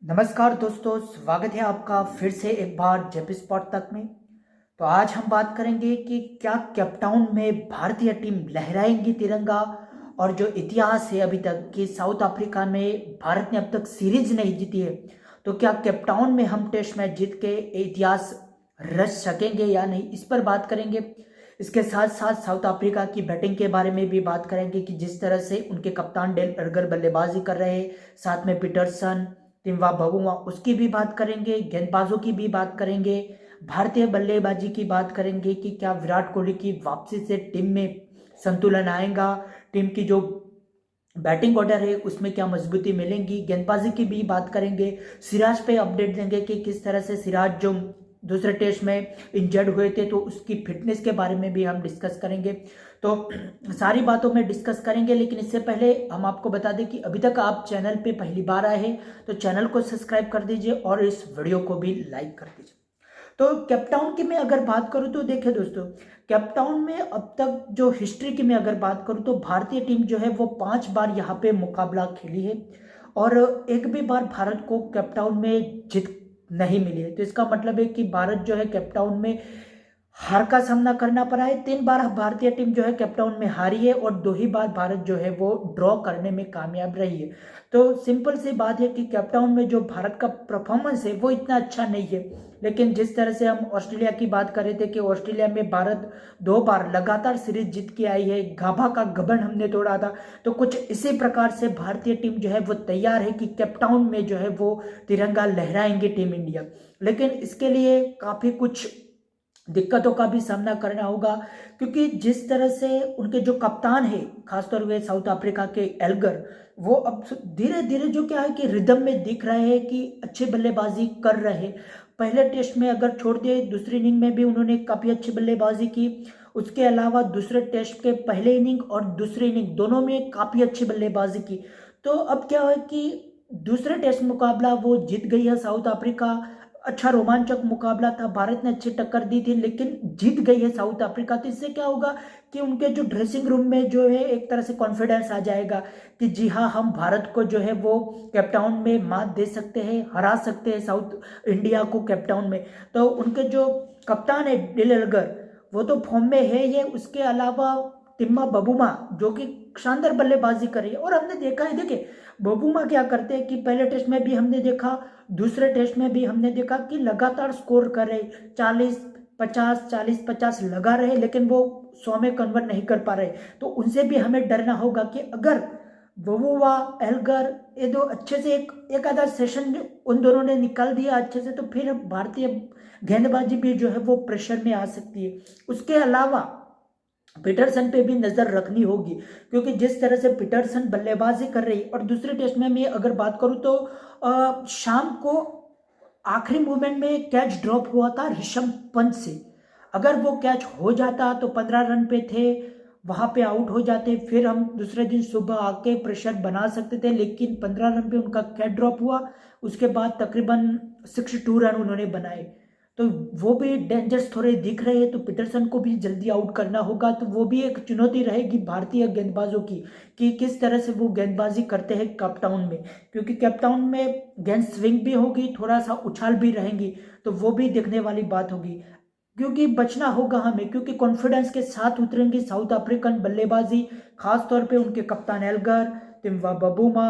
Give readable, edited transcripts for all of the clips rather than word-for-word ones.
नमस्कार दोस्तों, स्वागत है आपका फिर से एक बार जेपी स्पॉट तक में। तो आज हम बात करेंगे कि क्या केपटाउन में भारतीय टीम लहराएंगी तिरंगा। और जो इतिहास है अभी तक कि साउथ अफ्रीका में भारत ने अब तक सीरीज नहीं जीती है, तो क्या केपटाउन में हम टेस्ट मैच जीत के इतिहास रच सकेंगे या नहीं, इस पर बात करेंगे। इसके साथ साथ साउथ अफ्रीका की बैटिंग के बारे में भी बात करेंगे कि जिस तरह से उनके कप्तान डेल एल्गर बल्लेबाजी कर रहे हैं, साथ में पीटरसन, टिम्बा बबुआ, उसकी भी बात करेंगे, गेंदबाजों की भी बात करेंगे, भारतीय बल्लेबाजी की बात करेंगे कि क्या विराट कोहली की वापसी से टीम में संतुलन आएगा, टीम की जो बैटिंग ऑर्डर है उसमें क्या मजबूती मिलेंगी, गेंदबाजी की भी बात करेंगे, सिराज पे अपडेट देंगे कि किस तरह से सिराज जो दूसरे टेस्ट में इंजर्ड हुए थे तो उसकी फिटनेस के बारे में भी हम डिस्कस करेंगे। तो सारी बातों में डिस्कस करेंगे, लेकिन इससे पहले हम आपको बता दें कि अभी तक आप चैनल पे पहली बार आए हैं तो चैनल को सब्सक्राइब कर दीजिए और इस वीडियो को भी लाइक कर दीजिए। तो केपटाउन की मैं अगर बात करूं तो देखिए दोस्तों, केपटाउन में अब तक जो हिस्ट्री की मैं अगर बात करूं तो भारतीय टीम जो है वो 5 बार यहाँ पे मुकाबला खेली है और एक भी बार भारत को केपटाउन में जीत नहीं मिली है। तो इसका मतलब है कि भारत जो है केपटाउन में हार का सामना करना पड़ा है। 3 बार भारतीय टीम जो है केपटाउन में हारी है और 2 ही बार भारत जो है वो ड्रॉ करने में कामयाब रही है। तो सिंपल सी बात है कि केपटाउन में जो भारत का परफॉर्मेंस है वो इतना अच्छा नहीं है। लेकिन जिस तरह से हम ऑस्ट्रेलिया की बात कर रहे थे कि ऑस्ट्रेलिया में भारत 2 बार लगातार सीरीज जीत के आई है, गाभा का गबन हमने तोड़ा था, तो कुछ इसी प्रकार से भारतीय टीम जो है वो तैयार है कि केपटाउन में जो है वो तिरंगा लहराएंगे टीम इंडिया। लेकिन इसके लिए काफी कुछ दिक्कतों का भी सामना करना होगा, क्योंकि जिस तरह से उनके जो कप्तान है खासतौर पे साउथ अफ्रीका के एल्गर, वो अब धीरे धीरे जो क्या है कि रिदम में दिख रहे हैं कि अच्छी बल्लेबाजी कर रहे हैं। पहले टेस्ट में अगर छोड़ दिए, दूसरी इनिंग में भी उन्होंने काफी अच्छी बल्लेबाजी की। उसके अलावा दूसरे टेस्ट के पहले इनिंग और दूसरी इनिंग दोनों में काफी अच्छी बल्लेबाजी की। तो अब क्या है कि दूसरे टेस्ट मुकाबला वो जीत गई है साउथ अफ्रीका। अच्छा रोमांचक मुकाबला था, भारत ने अच्छी टक्कर दी थी लेकिन जीत गई है साउथ अफ्रीका। तो इससे क्या होगा कि उनके जो ड्रेसिंग रूम में जो है एक तरह से कॉन्फिडेंस आ जाएगा कि जी हाँ, हम भारत को जो है वो केपटाउन में मात दे सकते हैं, हरा सकते हैं साउथ इंडिया को केपटाउन में। तो उनके जो कप्तान है डिल एल्गर, वो तो फॉर्म में है ही, उसके अलावा टिम्मा बबुमा जो कि शानदार बल्लेबाजी कर रही है। और हमने देखा है, देखिए बबुमा क्या करते हैं कि पहले टेस्ट में भी हमने देखा, दूसरे टेस्ट में भी हमने देखा कि लगातार स्कोर कर रहे, 40-50 40-50 लगा रहे, लेकिन वो 100 में कन्वर्ट नहीं कर पा रहे। तो उनसे भी हमें डरना होगा कि अगर बबुआ एल्गर ये दो अच्छे से एक आधा सेशन उन दोनों ने निकाल दिया अच्छे से, तो फिर भारतीय गेंदबाजी भी जो है वो प्रेशर में आ सकती है। उसके अलावा पीटरसन पे भी नजर रखनी होगी, क्योंकि जिस तरह से पीटरसन बल्लेबाजी कर रही, और दूसरे टेस्ट में मैं अगर बात करूं तो शाम को आखिरी मूवमेंट में कैच ड्रॉप हुआ था ऋषभ पंत से। अगर वो कैच हो जाता तो 15 रन पे थे, वहां पे आउट हो जाते, फिर हम दूसरे दिन सुबह आके प्रेशर बना सकते थे। लेकिन 15 रन पे उनका कैच ड्रॉप हुआ, उसके बाद तकरीबन 62 रन उन्होंने बनाए। तो वो भी डेंजर्स थोड़े दिख रहे हैं, तो पीटरसन को भी जल्दी आउट करना होगा। तो वो भी एक चुनौती रहेगी भारतीय गेंदबाजों की कि किस तरह से वो गेंदबाजी करते हैं केपटाउन में, क्योंकि केपटाउन में गेंद स्विंग भी होगी, थोड़ा सा उछाल भी रहेंगी, तो वो भी देखने वाली बात होगी। क्योंकि बचना होगा हमें, क्योंकि कॉन्फिडेंस के साथ उतरेंगी साउथ अफ्रीकन बल्लेबाजी, खास तौर पे उनके कप्तान एल्गर, तिम्वा बबूमा,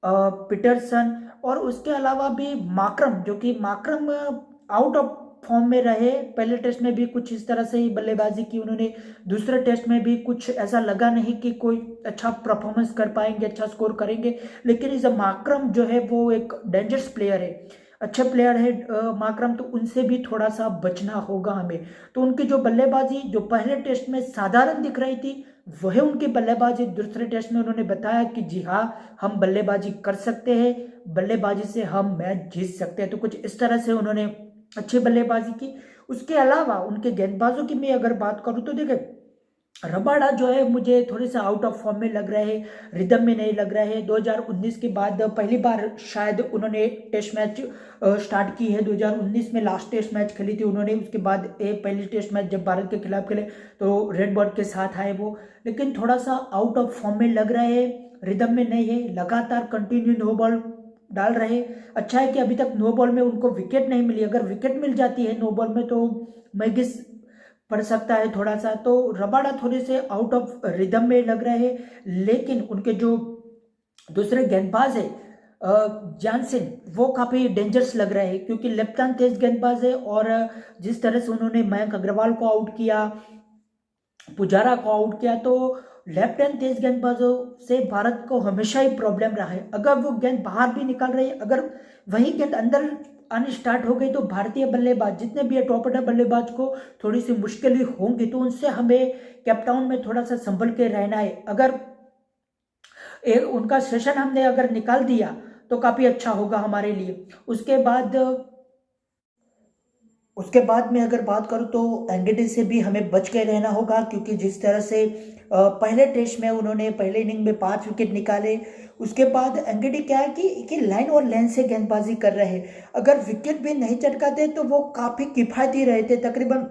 पीटरसन, और उसके अलावा भी माकरम, जो कि माकरम आउट ऑफ फॉर्म में रहे। पहले टेस्ट में भी कुछ इस तरह से ही बल्लेबाजी की उन्होंने, दूसरे टेस्ट में भी कुछ ऐसा लगा नहीं कि कोई अच्छा परफॉर्मेंस कर पाएंगे, अच्छा स्कोर करेंगे। लेकिन इस माकरम जो है वो एक डेंजरस प्लेयर है, अच्छे प्लेयर है माकरम, तो उनसे भी थोड़ा सा बचना होगा हमें। तो उनकी जो बल्लेबाजी जो पहले टेस्ट में साधारण दिख रही थी, वही उनकी बल्लेबाजी दूसरे टेस्ट में उन्होंने बताया कि जी हाँ, हम बल्लेबाजी कर सकते हैं, बल्लेबाजी से हम मैच जीत सकते हैं। तो कुछ इस तरह से उन्होंने अच्छी बल्लेबाजी की। उसके अलावा उनके गेंदबाजों की मैं अगर बात करूं तो देखिए, रबाडा जो है मुझे थोड़े से आउट ऑफ फॉर्म में लग रहे हैं, रिदम में नहीं लग रहे हैं। 2019 के बाद पहली बार शायद उन्होंने टेस्ट मैच स्टार्ट की है। 2019 में लास्ट टेस्ट मैच खेली थी उन्होंने, उसके बाद पहली टेस्ट मैच जब भारत के खिलाफ खेले तो रेड बॉल के साथ आए वो, लेकिन थोड़ा सा आउट ऑफ फॉर्म में लग रहे हैं, रिदम में नहीं है, लगातार कंटिन्यू नो बॉल डाल रहे। अच्छा है कि अभी तक नो बॉल में उनको विकेट नहीं मिली, अगर विकेट मिल जाती है नो बॉल में तो मैगिस पड़ सकता है थोड़ा सा। तो रबाडा थोड़े से आउट ऑफ रिदम में लग रहे हैं, लेकिन उनके जो दूसरे गेंदबाज है जानसन, वो काफ़ी डेंजरस लग रहे हैं, क्योंकि लेफ्ट हैंड तेज गेंदबाज है। और जिस तरह से उन्होंने मयंक अग्रवाल को आउट किया, पुजारा को आउट किया, तो लेफ्ट हैंड तेज गेंदबाजों से भारत को हमेशा ही प्रॉब्लम रहा है। अगर वो गेंद बाहर भी निकाल रही है, अगर वही गेंद अंदर आनी स्टार्ट हो गई, तो भारतीय बल्लेबाज जितने भी है टॉप ऑर्डर बल्लेबाज को थोड़ी सी मुश्किल ही होंगी। तो उनसे हमें कैपटाउन में थोड़ा सा संभल के रहना है। अगर एक उनका सेशन हमने अगर निकाल दिया तो काफ़ी अच्छा होगा हमारे लिए। उसके बाद में अगर बात करूं तो एंगेडी से भी हमें बच के रहना होगा, क्योंकि जिस तरह से पहले टेस्ट में उन्होंने पहले इनिंग में 5 विकेट निकाले। उसके बाद एंगेडी क्या है कि लाइन और लेंथ से गेंदबाजी कर रहे हैं, अगर विकेट भी नहीं चटकाते तो वो काफ़ी किफ़ायती रहते, तकरीबन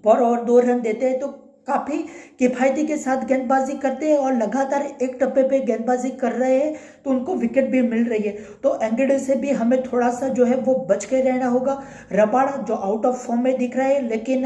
पर ओवर 2 रन देते हैं, तो काफ़ी किफ़ायती के साथ गेंदबाजी करते हैं और लगातार एक टप्पे पे गेंदबाजी कर रहे हैं, तो उनको विकेट भी मिल रही है। तो एंगेडी से भी हमें थोड़ा सा जो है वो बच के रहना होगा। रबाड़ा जो आउट ऑफ फॉर्म में दिख रहे हैं, लेकिन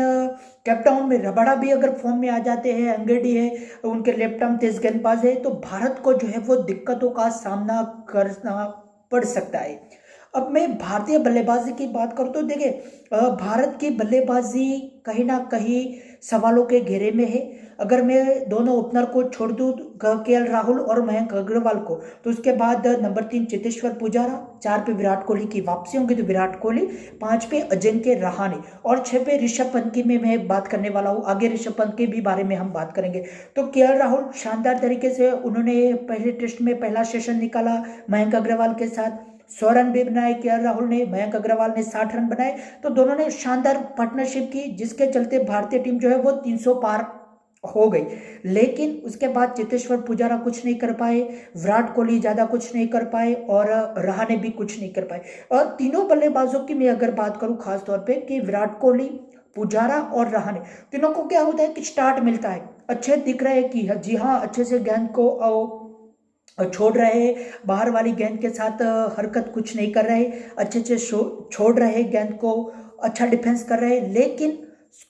कैपटाउन में रबाड़ा भी अगर फॉर्म में आ जाते हैं, एंगेडी है, उनके लेफ्ट आर्म तेज गेंदबाज है, तो भारत को जो है वो दिक्कतों का सामना करना पड़ सकता है। अब मैं भारतीय बल्लेबाजी की बात करूँ तो देखिए, भारत की बल्लेबाजी कहीं ना कहीं सवालों के घेरे में है। अगर मैं दोनों ओपनर को छोड़ दूँ, केएल राहुल और मयंक अग्रवाल को, तो उसके बाद नंबर 3 चेतेश्वर पुजारा, 4 पे विराट कोहली की वापसी होंगी तो विराट कोहली, 5 पे अजिंक्य रहाणे और 6 पे ऋषभ पंत की मैं बात करने वाला हूँ। आगे ऋषभ पंत के भी बारे में हम बात करेंगे। तो केएल राहुल शानदार तरीके से उन्होंने पहले टेस्ट में पहला सेशन निकाला मयंक अग्रवाल के साथ, 100 रन भी बनाए केएल राहुल ने, मयंक अग्रवाल ने 60 रन बनाए। तो दोनों ने शानदार पार्टनरशिप की, जिसके चलते भारतीय टीम जो है वो 300 पार हो गई। लेकिन उसके बाद चेतेश्वर पुजारा कुछ नहीं कर पाए, विराट कोहली ज्यादा कुछ नहीं कर पाए और रहाणे भी कुछ नहीं कर पाए। और तीनों बल्लेबाजों की मैं अगर बात करूं खास तौर पे, कि विराट कोहली, पुजारा और रहाणे, तीनों को क्या होता है कि स्टार्ट मिलता है, अच्छे दिख रहे हैं कि जी हाँ अच्छे से गेंद को छोड़ रहे, बाहर वाली गेंद के साथ हरकत कुछ नहीं कर रहे, अच्छे से छोड़ रहे गेंद को, अच्छा डिफेंस कर रहे। लेकिन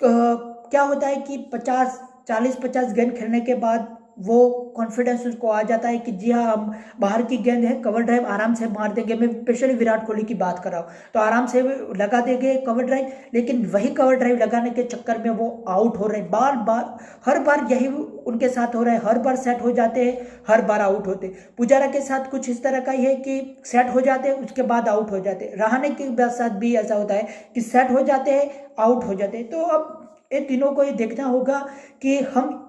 क्या होता है कि 40-50 गेंद खेलने के बाद वो कॉन्फिडेंस उसको आ जाता है कि जी हाँ हम बाहर की गेंद है, कवर ड्राइव आराम से मार देंगे। मैं स्पेशली विराट कोहली की बात कर रहा हूँ, तो आराम से लगा देंगे कवर ड्राइव, लेकिन वही कवर ड्राइव लगाने के चक्कर में वो आउट हो रहे हैं। बार बार हर बार यही उनके साथ हो रहा है, हर बार सेट हो जाते हैं, हर बार आउट होते। पुजारा के साथ कुछ इस तरह का ही है कि सेट हो जाते हैं, उसके बाद आउट हो जाते। रहाणे के साथ भी ऐसा होता है कि सेट हो जाते हैं, आउट हो जाते। तो अब ये तीनों को ये देखना होगा कि हम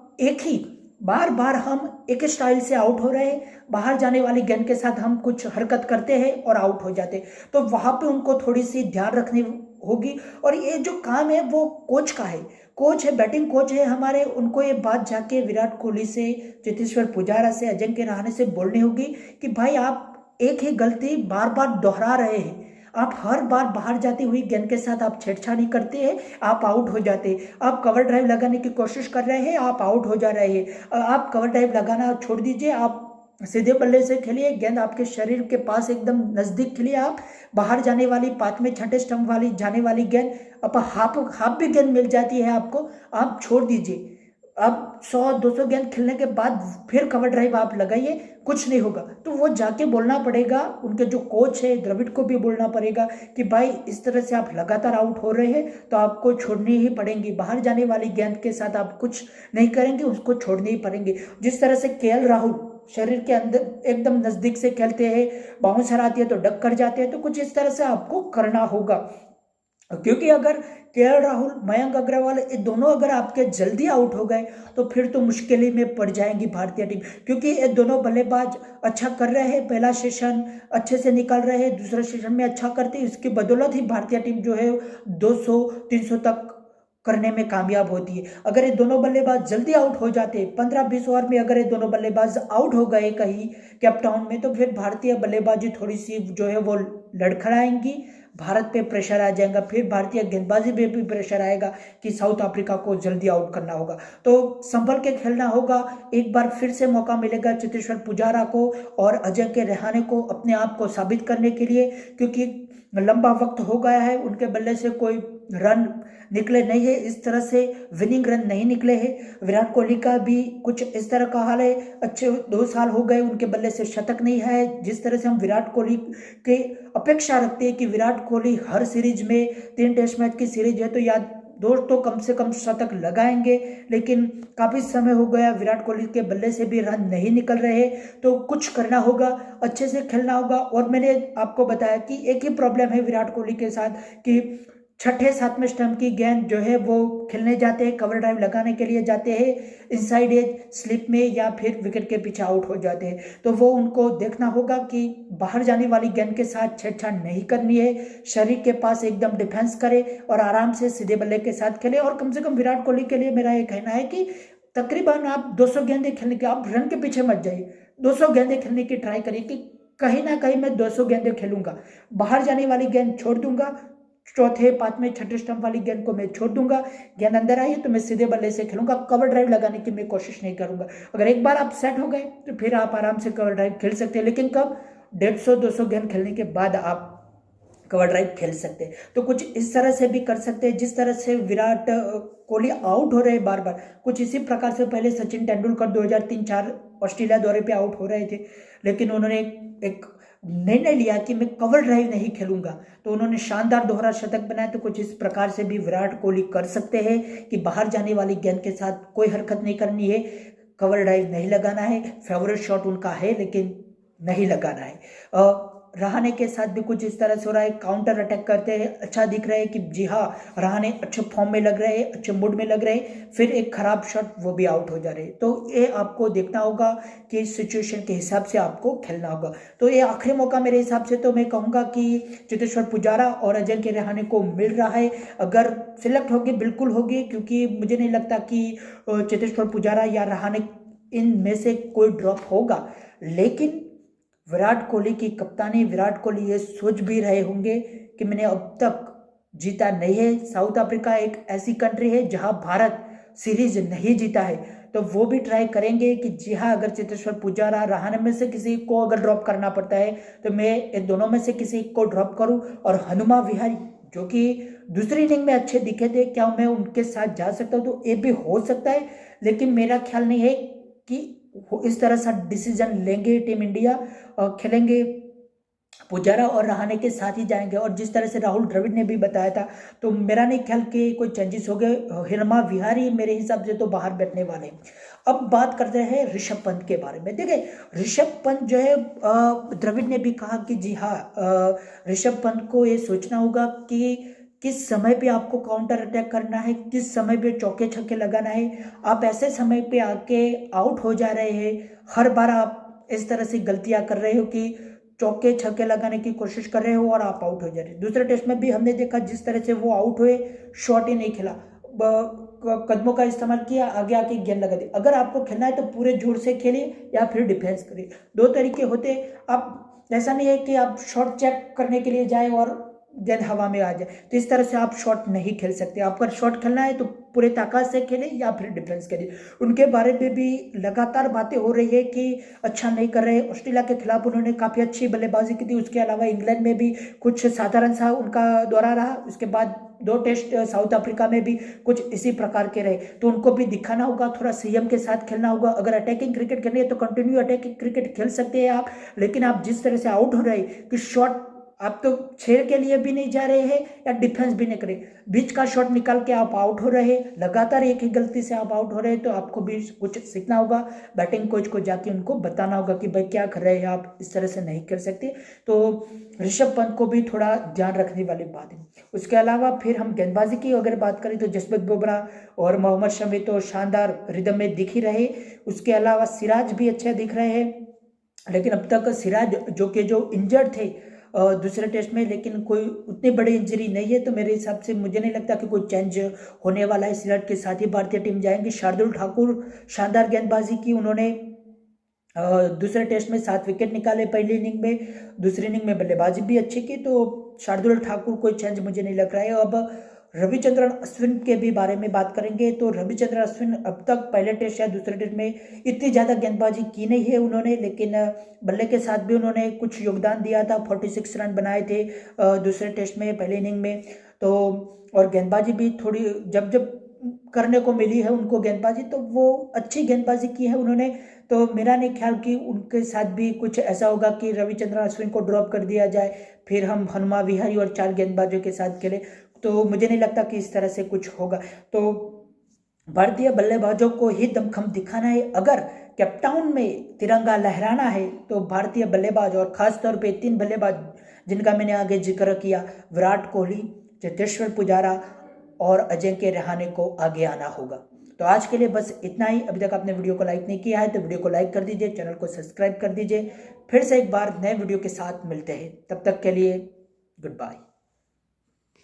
बार बार हम एक स्टाइल से आउट हो रहे हैं, बाहर जाने वाली गेंद के साथ हम कुछ हरकत करते हैं और आउट हो जाते। तो वहां पे उनको थोड़ी सी ध्यान रखनी होगी। और ये जो काम है वो कोच का है, कोच है, बैटिंग कोच है हमारे, उनको ये बात जाके विराट कोहली से, चेतेश्वर पुजारा से, अजिंक्य रहाणे से बोलनी होगी कि भाई आप एक ही गलती बार बार दोहरा रहे हैं, आप हर बार बाहर जाती हुई गेंद के साथ आप छेड़छाड़ी करते हैं, आप आउट हो जाते हैं। आप कवर ड्राइव लगाने की कोशिश कर रहे हैं, आप आउट हो जा रहे हैं। आप कवर ड्राइव लगाना छोड़ दीजिए, आप सीधे बल्ले से खेलिए, गेंद आपके शरीर के पास एकदम नजदीक खेलिए। आप बाहर जाने वाली 5वें 6ठे स्टंप वाली जाने वाली गेंद, अब हाफ भी गेंद मिल जाती है आपको, आप छोड़ दीजिए। अब 100-200 गेंद खेलने के बाद फिर कवर ड्राइव आप लगाइए, कुछ नहीं होगा। तो वो जाके बोलना पड़ेगा, उनके जो कोच है द्रविड़ को भी बोलना पड़ेगा कि भाई इस तरह से आप लगातार आउट हो रहे हैं तो आपको छोड़नी ही पड़ेंगी, बाहर जाने वाली गेंद के साथ आप कुछ नहीं करेंगे, उसको छोड़ने ही पड़ेंगे। जिस तरह से केएल राहुल शरीर के अंदर एकदम नजदीक से खेलते हैं, बाउंसर आती है तो डक कर जाते हैं, तो कुछ इस तरह से आपको करना होगा। क्योंकि अगर केएल राहुल, मयंक अग्रवाल ये दोनों अगर आपके जल्दी आउट हो गए तो फिर तो मुश्किल ही में पड़ जाएंगी भारतीय टीम। क्योंकि ये दोनों बल्लेबाज अच्छा कर रहे हैं, पहला सेशन अच्छे से निकल रहे हैं, दूसरे सेशन में अच्छा करते हैं, इसकी बदौलत ही भारतीय टीम जो है 200-300 तक करने में कामयाब होती है। अगर ये दोनों बल्लेबाज जल्दी आउट हो जाते, 15-20 ओवर में अगर ये दोनों बल्लेबाज आउट हो गए कहीं कैपटाउन में, तो फिर भारतीय बल्लेबाजी थोड़ी सी जो है वो लड़खड़ाएंगी, भारत पे प्रेशर आ जाएगा, फिर भारतीय गेंदबाजी पे भी प्रेशर आएगा कि साउथ अफ्रीका को जल्दी आउट करना होगा। तो संभल के खेलना होगा। एक बार फिर से मौका मिलेगा चेतेश्वर पुजारा को और अजिंक्य रहाणे को अपने आप को साबित करने के लिए, क्योंकि लंबा वक्त हो गया है उनके बल्ले से कोई रन निकले नहीं है, इस तरह से विनिंग रन नहीं निकले हैं। विराट कोहली का भी कुछ इस तरह का हाल है, अच्छे 2 साल हो गए उनके बल्ले से शतक नहीं है। जिस तरह से हम विराट कोहली की अपेक्षा रखते हैं कि विराट कोहली हर सीरीज में 3 टेस्ट मैच की सीरीज है तो याद दोस्त तो कम से कम शतक लगाएंगे, लेकिन काफ़ी समय हो गया विराट कोहली के बल्ले से भी रन नहीं निकल रहे। तो कुछ करना होगा, अच्छे से खेलना होगा। और मैंने आपको बताया कि एक ही प्रॉब्लम है विराट कोहली के साथ कि छठे सातवें स्टंप की गेंद जो है वो खेलने जाते हैं, कवर ड्राइव लगाने के लिए जाते हैं इनसाइड एज स्लिप में या फिर विकेट के पीछे आउट हो जाते हैं। तो वो उनको देखना होगा कि बाहर जाने वाली गेंद के साथ छेड़छाड़ नहीं करनी है, शरीर के पास एकदम डिफेंस करे और आराम से सीधे बल्ले के साथ खेले। और कम से कम विराट कोहली के लिए मेरा ये कहना है कि तकरीबन आप 200 गेंदें खेलने के, आप रन के पीछे मत जाइए, 200 गेंदें खेलने की ट्राई करिए कि कहीं ना कहीं मैं 200 गेंदें खेलूंगा, बाहर जाने वाली गेंद छोड़ दूंगा, चौथे पांचवें छठे स्टंप वाली गेंद को मैं छोड़ दूंगा, गेंद अंदर आई तो मैं सीधे बल्ले से खेलूंगा, कवर ड्राइव लगाने की मैं कोशिश नहीं करूंगा। अगर एक बार आप सेट हो गए तो फिर आप आराम से कवर ड्राइव खेल सकते हैं, लेकिन कब 150-200 गेंद खेलने के बाद आप कवर ड्राइव खेल सकते हैं। तो कुछ इस तरह से भी कर सकते हैं, जिस तरह से विराट कोहली आउट हो रहे हैं बार बार, कुछ इसी प्रकार से पहले सचिन तेंदुलकर 2003-4 ऑस्ट्रेलिया दौरे पे आउट हो रहे थे, लेकिन उन्होंने एक निर्णय लिया कि मैं कवर ड्राइव नहीं खेलूंगा, तो उन्होंने शानदार दोहरा शतक बनाया। तो कुछ इस प्रकार से भी विराट कोहली कर सकते हैं कि बाहर जाने वाली गेंद के साथ कोई हरकत नहीं करनी है, कवर ड्राइव नहीं लगाना है, फेवरेट शॉट उनका है लेकिन नहीं लगाना है। रहाणे के साथ भी कुछ इस तरह से हो रहा है, काउंटर अटैक करते हैं, अच्छा दिख रहा है कि जी हाँ रहाणे अच्छे फॉर्म में लग रहे हैं, अच्छे मूड में लग रहे हैं, फिर एक खराब शॉट वो भी आउट हो जा रहे हैं। तो ये आपको देखना होगा कि सिचुएशन के हिसाब से आपको खेलना होगा। तो ये आखिरी मौका मेरे हिसाब से तो मैं कहूँगा कि चेतेश्वर पुजारा और अजिंक्य रहाणे को मिल रहा है। अगर सिलेक्ट होगी बिल्कुल होगी, क्योंकि मुझे नहीं लगता कि चेतेश्वर पुजारा या रहाणे इनमें से कोई ड्रॉप होगा। लेकिन विराट कोहली की कप्तानी, विराट कोहली ये सोच भी रहे होंगे कि मैंने अब तक जीता नहीं है। साउथ अफ्रीका एक ऐसी कंट्री है जहां भारत सीरीज नहीं जीता है, तो वो भी ट्राई करेंगे कि जी हाँ अगर चेतेश्वर पुजारा रहाणे में से किसी को अगर ड्रॉप करना पड़ता है तो मैं इन दोनों में से किसी को ड्रॉप करूं। और हनुमा विहारी जो कि दूसरी इनिंग में अच्छे दिखे थे, क्या मैं उनके साथ जा सकता हूं? तो ये भी हो सकता है, लेकिन मेरा ख्याल नहीं है कि वो इस तरह सा डिसीजन लेंगे टीम इंडिया और खेलेंगे पुजारा और रहाणे के साथ ही जाएंगे। और जिस तरह से राहुल द्रविड़ ने भी बताया था, तो मेरा नहीं ख्याल कि कोई चेंजेस हो गए। हनुमा विहारी मेरे हिसाब से तो बाहर बैठने वाले। अब बात करते हैं ऋषभ पंत के बारे में। देखिए ऋषभ पंत जो है, द्रविड़ ने भी कहा कि जी हाँ ऋषभ पंत को ये सोचना होगा कि किस समय पे आपको काउंटर अटैक करना है, किस समय पे चौके छक्के लगाना है। आप ऐसे समय पे आके आउट हो जा रहे हैं, हर बार आप इस तरह से गलतियां कर रहे हो कि चौके छक्के लगाने की कोशिश कर रहे हो और आप आउट हो जा रहे हो। दूसरे टेस्ट में भी हमने देखा जिस तरह से वो आउट हुए, शॉट ही नहीं खेला, कदमों का इस्तेमाल किया, आगे आके गेंद लगा दी। अगर आपको खेलना है तो पूरे जोर से खेलिए या फिर डिफेंस करिए, 2 तरीके होते। आप ऐसा नहीं है कि आप शॉट चेक करने के लिए जाए और गेंद हवा में आ जाए, तो इस तरह से आप शॉट नहीं खेल सकते। आपको शॉट खेलना है तो पूरे ताकत से खेले या फिर डिफेंस करिए। उनके बारे में भी लगातार बातें हो रही है कि अच्छा नहीं कर रहे। ऑस्ट्रेलिया के खिलाफ उन्होंने काफ़ी अच्छी बल्लेबाजी की थी, उसके अलावा इंग्लैंड में भी कुछ साधारण सा उनका दौरा रहा, उसके बाद 2 टेस्ट साउथ अफ्रीका में भी कुछ इसी प्रकार के रहे। तो उनको भी दिखाना होगा, थोड़ा संयम के साथ खेलना होगा। अगर अटैकिंग क्रिकेट खेलनी है तो कंटिन्यू अटैकिंग क्रिकेट खेल सकते हैं आप, लेकिन आप जिस तरह से आउट हो रहे कि शॉट आप तो छेड़ के लिए भी नहीं जा रहे हैं या डिफेंस भी नहीं करे, बीच का शॉट निकाल के आप आउट हो रहे, लगातार एक ही गलती से आप आउट हो रहे, तो आपको भी कुछ सीखना होगा। बैटिंग कोच को जाके उनको बताना होगा कि भाई क्या कर रहे हैं आप, इस तरह से नहीं कर सकते। तो ऋषभ पंत को भी थोड़ा ध्यान रखने वाली बात है। उसके अलावा फिर हम गेंदबाजी की अगर बात करें तो जसप्रीत बुमराह और मोहम्मद शमी तो शानदार रिदम में दिख ही रहे। उसके अलावा सिराज भी अच्छे दिख रहे हैं, लेकिन अब तक सिराज जो इंजर्ड थे दूसरे टेस्ट में, लेकिन कोई उतनी बड़ी इंजरी नहीं है, तो मेरे हिसाब से मुझे नहीं लगता कि कोई चेंज होने वाला है। सिराज के साथ ही भारतीय टीम जाएंगी। शार्दुल ठाकुर शानदार गेंदबाजी की उन्होंने, दूसरे टेस्ट में 7 विकेट निकाले पहली इनिंग में, दूसरी इनिंग में बल्लेबाजी भी अच्छी की। तो शार्दुल ठाकुर कोई चेंज मुझे नहीं लग रहा है। अब रविचंद्रन अश्विन के भी बारे में बात करेंगे। तो रविचंद्रन अश्विन अब तक पहले टेस्ट या दूसरे टेस्ट में इतनी ज़्यादा गेंदबाजी की नहीं है उन्होंने, लेकिन बल्ले के साथ भी उन्होंने कुछ योगदान दिया था। 46 रन बनाए थे दूसरे टेस्ट में पहले इनिंग में। तो और गेंदबाजी भी थोड़ी जब जब करने को मिली है उनको गेंदबाजी, तो वो अच्छी गेंदबाजी की है उन्होंने। तो मेरा नहीं ख्याल कि उनके साथ भी कुछ ऐसा होगा कि रविचंद्रन अश्विन को ड्रॉप कर दिया जाए, फिर हम हनुमा विहारी और 4 गेंदबाजों के साथ खेले। तो मुझे नहीं लगता कि इस तरह से कुछ होगा। तो भारतीय बल्लेबाजों को ही दमखम दिखाना है। अगर कैपटाउन में तिरंगा लहराना है तो भारतीय बल्लेबाज और खासतौर पे 3 बल्लेबाज जिनका मैंने आगे जिक्र किया, विराट कोहली, चेतेश्वर पुजारा और अजिंक्य रहाणे को आगे आना होगा। तो आज के लिए बस इतना ही। अभी तक आपने वीडियो को लाइक नहीं किया है तो वीडियो को लाइक कर दीजिए, चैनल को सब्सक्राइब कर दीजिए। फिर से एक बार नए वीडियो के साथ मिलते हैं, तब तक के लिए गुड बाय।